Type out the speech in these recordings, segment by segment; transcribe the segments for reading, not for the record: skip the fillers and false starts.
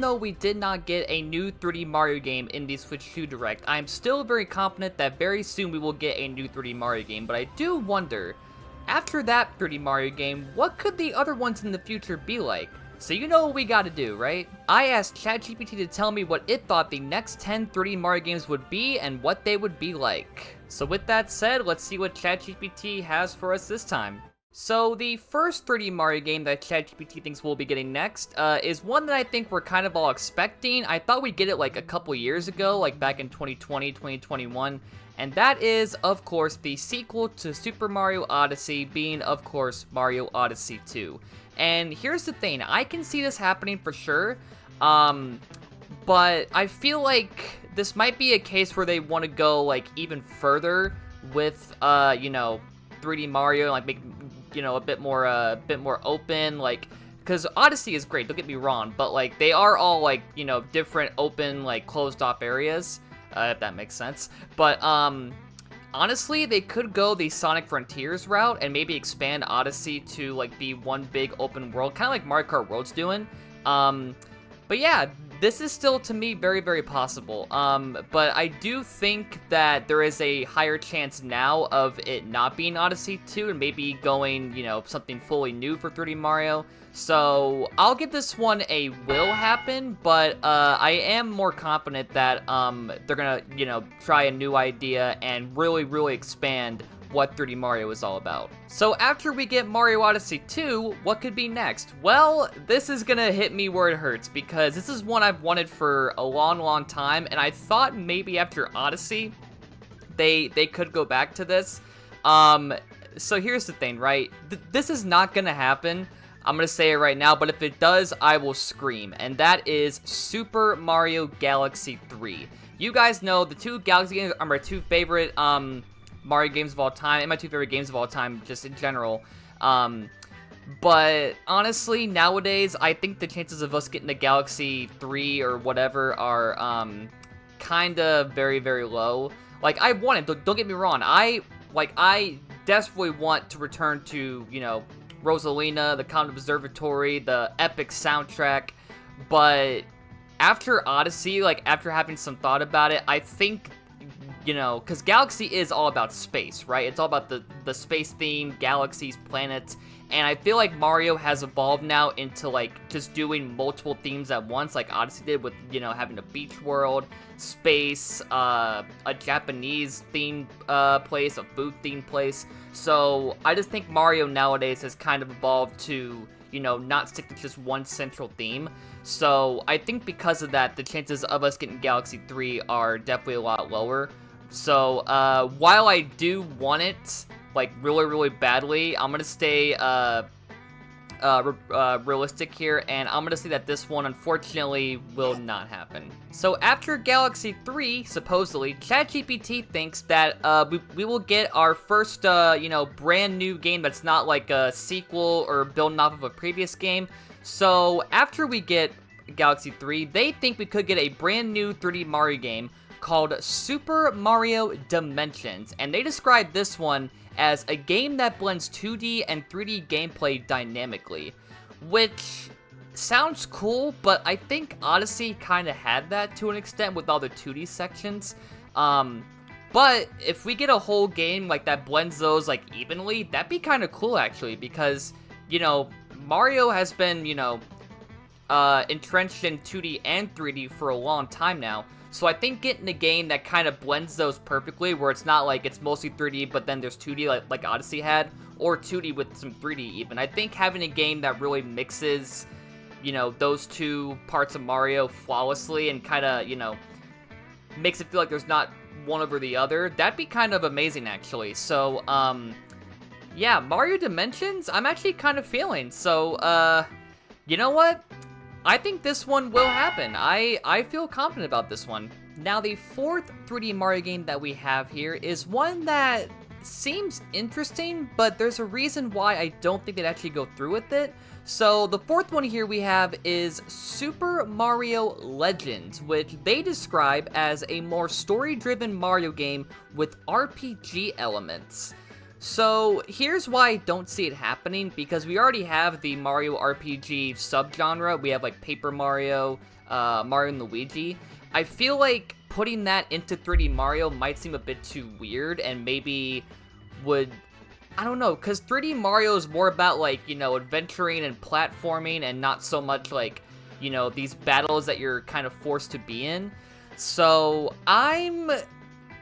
though we did not get a new 3D Mario game in the Switch 2 Direct, I am still very confident that very soon we will get a new 3D Mario game, but I do wonder, after that 3D Mario game, what could the other ones in the future be like? So you know what we gotta do, right? I asked ChatGPT to tell me what it thought the next 10 3D Mario games would be and what they would be like. So with that said, let's see what ChatGPT has for us this time. So the first 3D Mario game that ChatGPT thinks we'll be getting next is one that I think we're kind of all expecting. I thought we'd get it like a couple years ago, like back in 2020, 2021. And that is, of course, the sequel to Super Mario Odyssey being, of course, Mario Odyssey 2. And here's the thing, I can see this happening for sure, but I feel like this might be a case where they want to go, like, even further with, you know, 3D Mario, like, make, you know, a bit more open, like, because Odyssey is great, don't get me wrong, but, like, they are all, like, you know, different open, like, closed-off areas, if that makes sense, but, honestly, they could go the Sonic Frontiers route and maybe expand Odyssey to, like, be one big open world, kind of like Mario Kart World's doing. But yeah, this is still, to me, very, very possible. But I do think that there is a higher chance now of it not being Odyssey 2 and maybe going, you know, something fully new for 3D Mario. So I'll give this one a will happen, but I am more confident that they're gonna, you know, try a new idea and really, really expand what 3D Mario is all about. So after we get Mario Odyssey 2, what could be next? Well, this is gonna hit me where it hurts because this is one I've wanted for a long, long time, and I thought maybe after Odyssey, they could go back to this. So here's the thing, right? This is not gonna happen. I'm gonna say it right now, but if it does, I will scream, and that is Super Mario Galaxy 3. You guys know the two Galaxy games are my two favorite Mario games of all time, and my two favorite games of all time, just in general. But honestly, nowadays, I think the chances of us getting the Galaxy 3 or whatever are kinda very, very low. Like, I want it, don't get me wrong, I desperately want to return to, you know, Rosalina, the Comet Observatory, the epic soundtrack, but after Odyssey, like, after having some thought about it, I think, you know, because Galaxy is all about space, right? It's all about the space theme, galaxies, planets, and I feel like Mario has evolved now into, like, just doing multiple themes at once, like Odyssey did with, you know, having a beach world, space, a Japanese themed place, a food themed place. So I just think Mario nowadays has kind of evolved to, you know, not stick to just one central theme. So I think because of that, the chances of us getting Galaxy 3 are definitely a lot lower. So while I do want it, like, really, really badly, I'm gonna stay realistic here, and I'm gonna say that this one, unfortunately, will not happen. So after Galaxy 3, supposedly, ChatGPT thinks that we will get our first, you know, brand new game that's not like a sequel or building off of a previous game. So after we get Galaxy 3, they think we could get a brand new 3D Mario game called Super Mario Dimensions, and they describe this one as a game that blends 2D and 3D gameplay dynamically, which sounds cool, but I think Odyssey kind of had that to an extent with all the 2D sections. But if we get a whole game like that blends those like evenly, that'd be kind of cool actually, because, you know, Mario has been, you know, entrenched in 2D and 3D for a long time now. So I think getting a game that kind of blends those perfectly, where it's not like it's mostly 3D, but then there's 2D like Odyssey had, or 2D with some 3D even. I think having a game that really mixes, you know, those two parts of Mario flawlessly and kind of, you know, makes it feel like there's not one over the other, that'd be kind of amazing actually. So, yeah, Mario Dimensions, I'm actually kind of feeling. So, you know what? I think this one will happen. I feel confident about this one. Now, the fourth 3D Mario game that we have here is one that seems interesting, but there's a reason why I don't think they'd actually go through with it. So the fourth one here we have is Super Mario Legends, which they describe as a more story-driven Mario game with RPG elements. So here's why I don't see it happening, because we already have the Mario RPG subgenre. We have like Paper Mario, Mario and Luigi. I feel like putting that into 3D Mario might seem a bit too weird, and maybe would, I don't know, because 3D Mario is more about like, you know, adventuring and platforming, and not so much like, you know, these battles that you're kind of forced to be in. So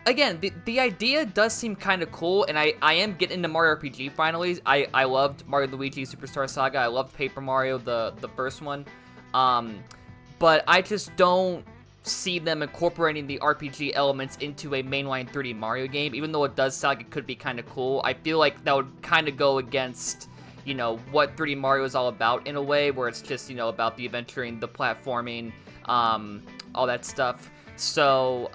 again, the idea does seem kind of cool, and I am getting into Mario RPG finally. I loved Mario Luigi Superstar Saga. I loved Paper Mario, the first one. But I just don't see them incorporating the RPG elements into a mainline 3D Mario game, even though it does sound like it could be kind of cool. I feel like that would kind of go against, you know, what 3D Mario is all about in a way, where it's just, you know, about the adventuring, the platforming, all that stuff. So,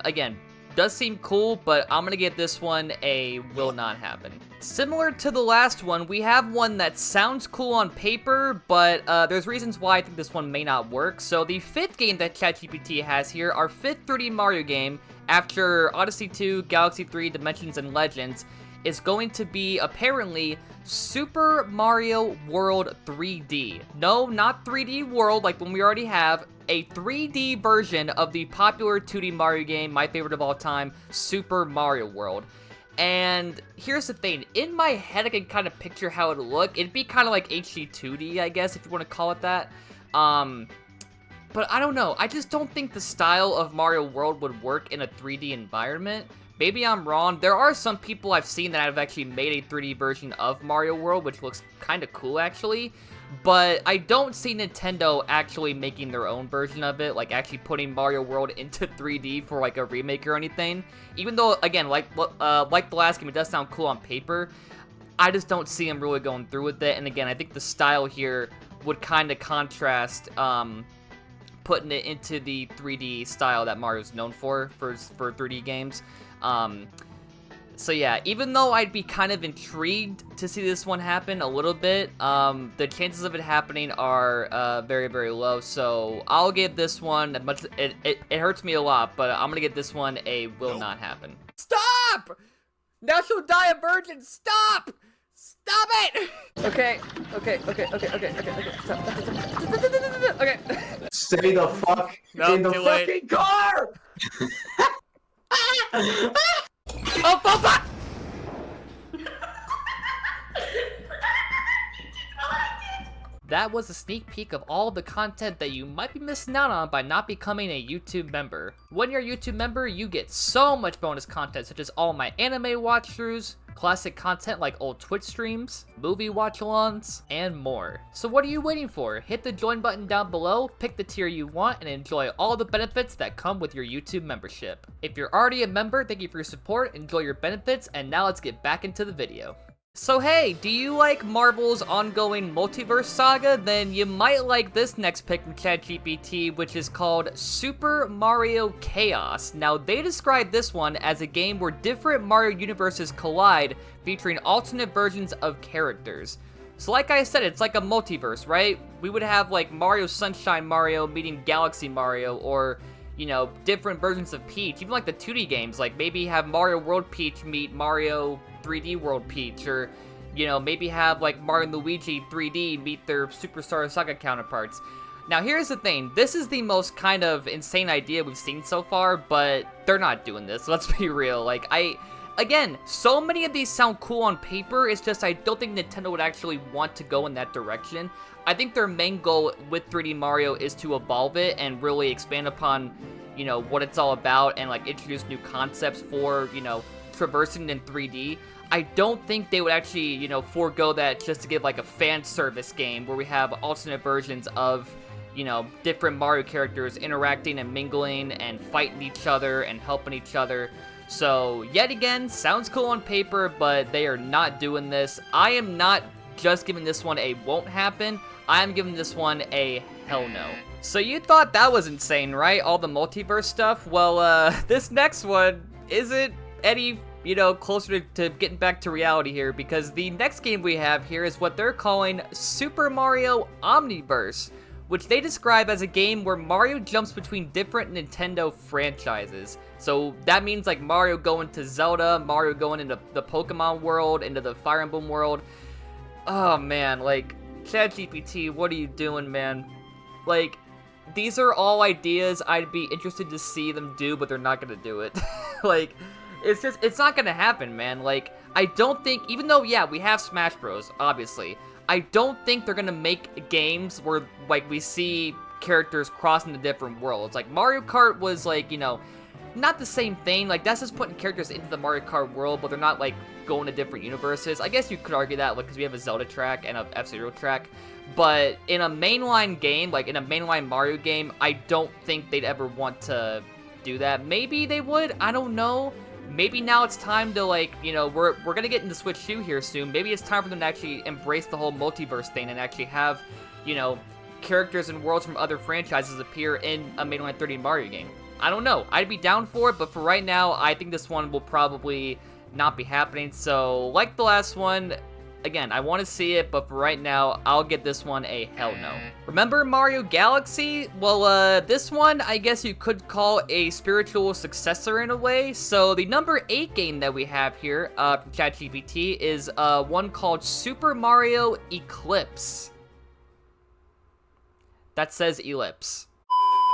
again, does seem cool, but I'm gonna give this one a will not happen. Similar to the last one, we have one that sounds cool on paper, but there's reasons why I think this one may not work. So the fifth game that ChatGPT has here, our fifth 3D Mario game, after Odyssey 2, Galaxy 3, Dimensions, and Legends, is going to be apparently Super Mario World 3D. No, not 3D World like one we already have. A 3D version of the popular 2D Mario game, my favorite of all time, Super Mario World. And here's the thing, in my head I can kind of picture how it would look. It'd be kind of like HD 2D, I guess, if you want to call it that. But I don't know, I just don't think the style of Mario World would work in a 3D environment. Maybe I'm wrong. There are some people I've seen that have actually made a 3D version of Mario World, which looks kind of cool, actually. But I don't see Nintendo actually making their own version of it, like actually putting Mario World into 3D for like a remake or anything. Even though, again, like the last game, it does sound cool on paper, I just don't see them really going through with it. And again, I think the style here would kind of contrast putting it into the 3D style that Mario's known for 3D games. So yeah, even though I'd be kind of intrigued to see this one happen a little bit, the chances of it happening are very, very low. So I'll give this one, it hurts me a lot, but I'm gonna give this one a will not happen. Stop! Now she'll die a virgin. Stop! Stop it! Okay. Stop. Okay. Stay the fuck in the fucking car! Oh, fuck! That was a sneak peek of all the content that you might be missing out on by not becoming a YouTube member. When you're a YouTube member, you get so much bonus content, such as all my anime watch-throughs, classic content like old Twitch streams, movie watch-alongs, and more. So what are you waiting for? Hit the join button down below, pick the tier you want, and enjoy all the benefits that come with your YouTube membership. If you're already a member, thank you for your support, enjoy your benefits, and now let's get back into the video. So hey, do you like Marvel's ongoing multiverse saga? Then you might like this next pick from ChatGPT, which is called Super Mario Chaos. Now, they describe this one as a game where different Mario universes collide, featuring alternate versions of characters. So like I said, it's like a multiverse, right? We would have like Mario Sunshine Mario meeting Galaxy Mario, or, you know, different versions of Peach. Even like the 2D games, like maybe have Mario World Peach meet Mario 3D World Peach, or, you know, maybe have like Mario and Luigi 3D meet their Superstar Saga counterparts. Now here's the thing, this is the most kind of insane idea we've seen so far, but they're not doing this, let's be real. Like, again, so many of these sound cool on paper, it's just I don't think Nintendo would actually want to go in that direction. I think their main goal with 3D Mario is to evolve it and really expand upon, you know, what it's all about, and like introduce new concepts for, you know, traversing in 3D. I don't think they would actually, you know, forego that just to give like a fan service game where we have alternate versions of, you know, different Mario characters interacting and mingling and fighting each other and helping each other. So yet again, sounds cool on paper, but they are not doing this. I am not just giving this one a won't happen, I am giving this one a hell no. So you thought that was insane, right? All the multiverse stuff? Well, this next one isn't any, you know, closer to getting back to reality here, because the next game we have here is what they're calling Super Mario Omniverse, which they describe as a game where Mario jumps between different Nintendo franchises. So that means like Mario going to Zelda, Mario going into the Pokemon world, into the Fire Emblem world. Oh man, like, ChatGPT, what are you doing, man? Like, these are all ideas I'd be interested to see them do, but they're not gonna do it. Like, it's not gonna happen, man. Like, I don't think, even though, yeah, we have Smash Bros, obviously, I don't think they're gonna make games where, like, we see characters cross into different worlds. Like, Mario Kart was, like, you know, not the same thing. Like, that's just putting characters into the Mario Kart world, but they're not, like, going to different universes. I guess you could argue that, like, because we have a Zelda track and a F-Zero track. But in a mainline game, like, in a mainline Mario game, I don't think they'd ever want to do that. Maybe they would, I don't know. Maybe now it's time to, like, you know, we're gonna get into Switch 2 here soon. Maybe it's time for them to actually embrace the whole multiverse thing and actually have, you know, characters and worlds from other franchises appear in a mainline 3D Mario game. I don't know. I'd be down for it, but for right now, I think this one will probably not be happening. So, like the last one, again, I want to see it, but for right now, I'll give this one a hell no. Remember Mario Galaxy? Well, this one, I guess you could call a spiritual successor in a way. So, the number 8 game that we have here from ChatGPT is one called Super Mario Eclipse. That says Ellipse.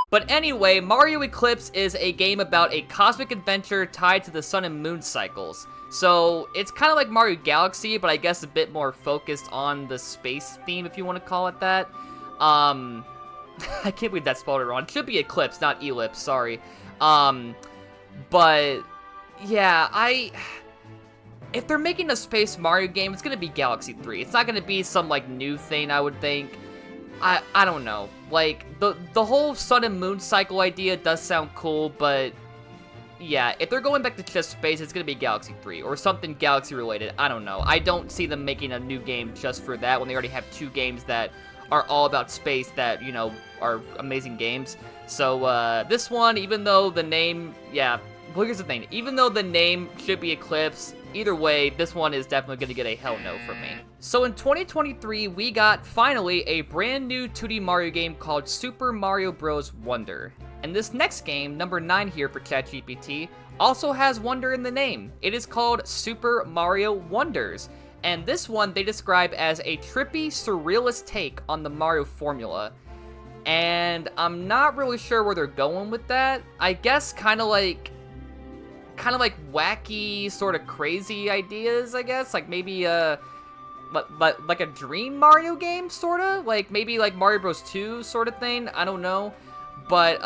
But anyway, Mario Eclipse is a game about a cosmic adventure tied to the sun and moon cycles. So, it's kind of like Mario Galaxy, but I guess a bit more focused on the space theme, if you want to call it that. I can't believe that spelled it wrong. It should be Eclipse, not Ellipse, sorry. But, yeah, if they're making a Space Mario game, it's gonna be Galaxy 3. It's not gonna be some, like, new thing, I would think. I don't know. Like, the whole sun and moon cycle idea does sound cool, but yeah, if they're going back to just space, it's gonna be Galaxy 3 or something Galaxy related. I don't know. I don't see them making a new game just for that when they already have 2 games that are all about space that, you know, are amazing games. So, this one, even though the name, yeah, well, here's the thing. Even though the name should be Eclipse, either way, this one is definitely going to get a hell no from me. So in 2023, we got, finally, a brand new 2D Mario game called Super Mario Bros. Wonder. And this next game, number 9 here for ChatGPT, also has Wonder in the name. It is called Super Mario Wonders. And this one they describe as a trippy, surrealist take on the Mario formula. And I'm not really sure where they're going with that. I guess kind of like wacky, sort of crazy ideas, I guess. Like maybe like a dream Mario game, sort of? Like maybe like Mario Bros. 2 sort of thing? I don't know. But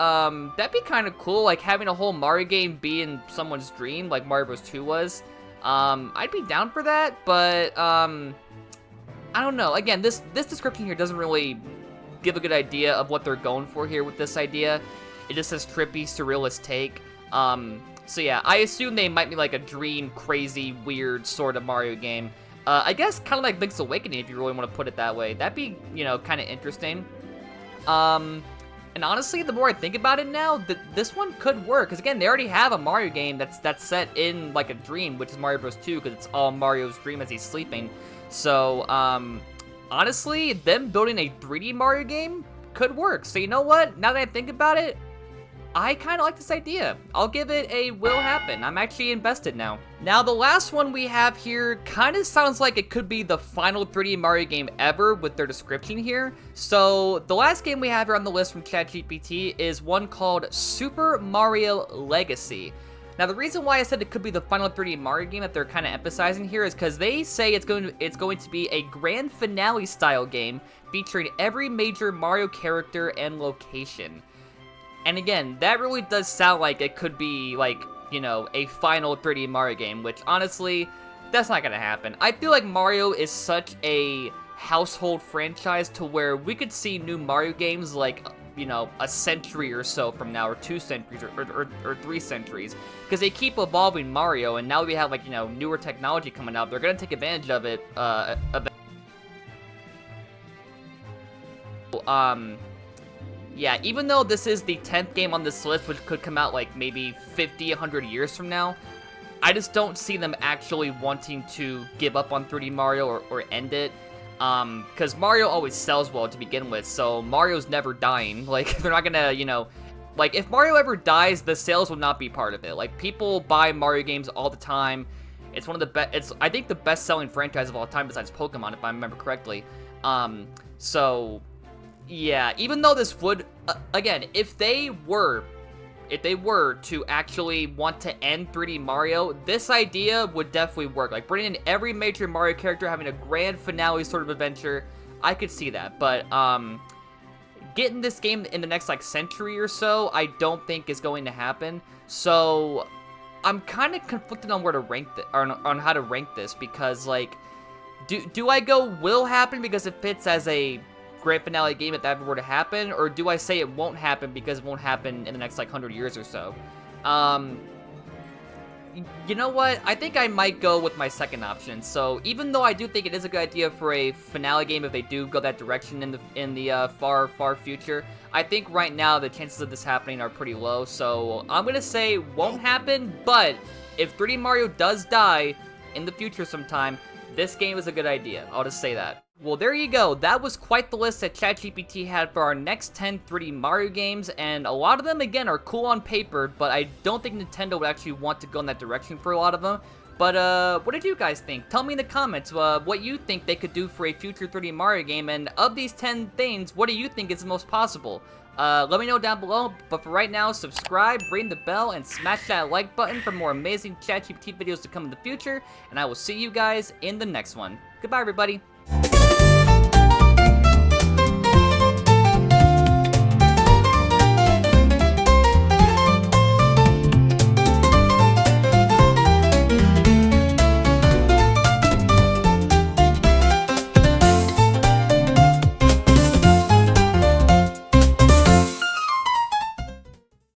that'd be kind of cool, like having a whole Mario game be in someone's dream, like Mario Bros. 2 was. I'd be down for that, but I don't know. Again, this description here doesn't really give a good idea of what they're going for here with this idea. It just says trippy, surrealist take. So yeah, I assume they might be like a dream, crazy, weird sort of Mario game. I guess kind of like Link's Awakening, if you really want to put it that way. That'd be, you know, kind of interesting. And honestly, the more I think about it now, this one could work. Because again, they already have a Mario game that's set in like a dream, which is Mario Bros. 2, because it's all Mario's dream as he's sleeping. So, honestly, them building a 3D Mario game could work. So you know what? Now that I think about it, I kind of like this idea. I'll give it a will happen. I'm actually invested now. Now, the last one we have here kind of sounds like it could be the final 3D Mario game ever with their description here. So, the last game we have here on the list from ChatGPT is one called Super Mario Legacy. Now, the reason why I said it could be the final 3D Mario game that they're kind of emphasizing here is because they say it's going to be a grand finale style game featuring every major Mario character and location. And again, that really does sound like it could be, like, you know, a final 3D Mario game, which, honestly, that's not gonna happen. I feel like Mario is such a household franchise to where we could see new Mario games, like, you know, a century or so from now, or 2 centuries, or 3 centuries. Because they keep evolving Mario, and now we have, like, you know, newer technology coming out. They're gonna take advantage of it, yeah, even though this is the 10th game on this list, which could come out like maybe 50, 100 years from now, I just don't see them actually wanting to give up on 3D Mario or end it. Because Mario always sells well to begin with, so Mario's never dying. Like, they're not gonna, you know, like, if Mario ever dies, the sales will not be part of it. Like, people buy Mario games all the time. It's one of the best, it's, I think, the best-selling franchise of all time besides Pokemon, if I remember correctly. So, yeah, even though this would, again, if they were to actually want to end 3D Mario, this idea would definitely work. Like, bringing in every major Mario character, having a grand finale sort of adventure, I could see that. But, getting this game in the next, like, century or so, I don't think is going to happen. So, I'm kind of conflicted on where to rank on how to rank this, because, like, do I go will happen because it fits as a grand finale game if that ever were to happen, or do I say it won't happen because it won't happen in the next, like, 100 years or so? You know what? I think I might go with my second option. So even though I do think it is a good idea for a finale game if they do go that direction in the far future, I think right now the chances of this happening are pretty low. So I'm gonna say won't happen, but if 3D Mario does die in the future sometime, this game is a good idea. I'll just say that. Well, there you go. That was quite the list that ChatGPT had for our next 10 3D Mario games, and a lot of them, again, are cool on paper, but I don't think Nintendo would actually want to go in that direction for a lot of them. But, what did you guys think? Tell me in the comments what you think they could do for a future 3D Mario game, and of these 10 things, what do you think is the most possible? Let me know down below, but for right now, subscribe, ring the bell, and smash that like button for more amazing ChatGPT videos to come in the future, and I will see you guys in the next one. Goodbye, everybody.